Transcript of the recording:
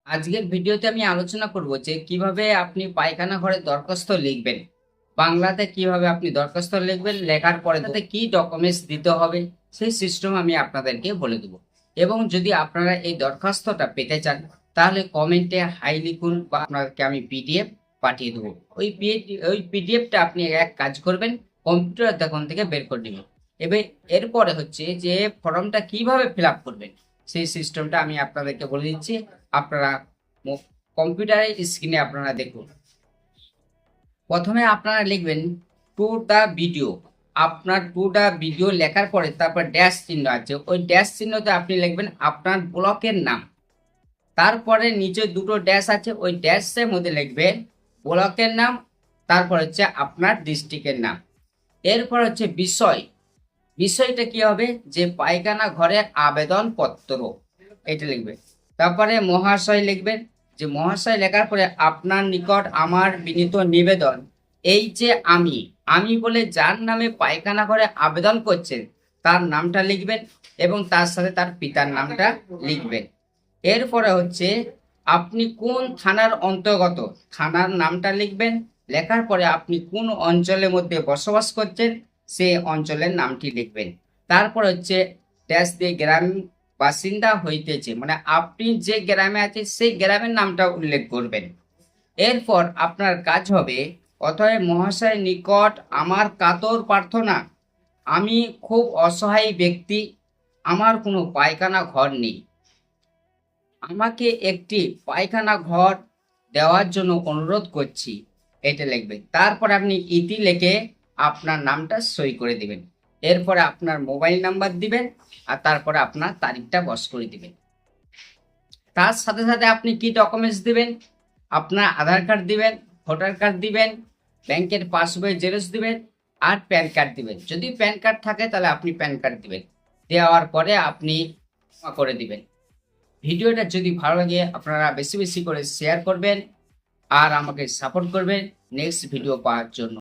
আজকের ভিডিওতে আমি আলোচনা করব যে কিভাবে আপনি পায়খানা ঘরের দরখাস্ত লিখবেন। বাংলাতে কিভাবে আপনি দরখাস্ত লিখবেন, লেখার পরে তাতে কি ডকুমেন্টস দিতে হবে সেই সিস্টেম আমি আপনাদেরকে বলে দেব। এবং যদি আপনারা এই দরখাস্তটা পেতে চান তাহলে কমেন্টে হাই লিখুন বা আপনাদেরকে আমি পিডিএফ পাঠিয়ে দেবো। ওই পিডিএফটা আপনি এক কাজ করবেন, কম্পিউটার দোকান থেকে বের করে নেবেন। এবার এরপরে হচ্ছে যে ফর্মটা কিভাবে ফিল আপ করবেন সেই সিস্টেমটা আমি আপনাদেরকে বলে দিচ্ছি। আপনারা কম্পিউটারের স্ক্রিনে আপনারা দেখুন। প্রথমে আপনারা লিখবেন টু দা ভিডিও। আপনার টু দা ভিডিও লেখার পরে তারপর ড্যাশ চিহ্ন আছে, ওই ড্যাশ চিহ্নতে আপনি লিখবেন আপনার ব্লকের নাম। তারপরে নিচে দুটো ড্যাশ আছে, ওই ড্যাশের মধ্যে লিখবেন ব্লকের নাম, তারপর হচ্ছে আপনার ডিস্ট্রিক্টের নাম। এরপর হচ্ছে বিষয়। বিষয়টা কি হবে, যে পায়খানা ঘরের আবেদনপত্র, এটা লিখবেন। তারপরে মহাশয় লিখবেন, যে মহাশয় লেখার পরে আপনার নিকট আমার বিনীত নিবেদন, এই যে আমি আমি বলে যার নামে পায়খানা ঘরে আবেদন করছেন তার নামটা লিখবেন এবং তার সাথে তার পিতার নামটা লিখবেন। এরপরে হচ্ছে আপনি কোন থানার অন্তর্গত, থানার নামটা লিখবেন। লেখার পরে আপনি কোন অঞ্চলের মধ্যে বসবাস করছেন সেই অঞ্চলের নামটি লিখবেন। তারপর হচ্ছে ড্যাশ দিয়ে গ্রাম বাসিন্দা হইতেছে, মানে আপনি যে গ্রামে আছেন সেই গ্রামের নামটা উল্লেখ করবেন। এরপর আপনার কাজ হবে, অতএব মহাশয় নিকট আমার কাতর প্রার্থনা, আমি খুব অসহায় ব্যক্তি, আমার কোনো পায়খানা ঘর নেই, আমাকে একটি পায়খানা ঘর দেওয়ার জন্য অনুরোধ করছি, এটা লিখবেন। তারপর আপনি ইতি লিখে আপনার নামটা সই করে দিবেন। এরপরে আপনার মোবাইল নাম্বার দিবেন আর তারপরে আপনার তারিখটা বস করে দিবেন। তার সাথে সাথে আপনি কি ডকুমেন্টস দিবেন, আপনার আধার কার্ড দিবেন, ভোটার কার্ড দিবেন, ব্যাংকের পাসবই জেরক্স দিবেন আর প্যান কার্ড দিবেন। যদি প্যান কার্ড থাকে তাহলে আপনি প্যান কার্ড দিবেন। দেওয়ার পরে আপনি জমা করে দিবেন। ভিডিওটা যদি ভালো লাগে আপনারা বেশি বেশি করে শেয়ার করবেন আর আমাকে সাপোর্ট করবেন নেক্সট ভিডিও পাওয়ার জন্য।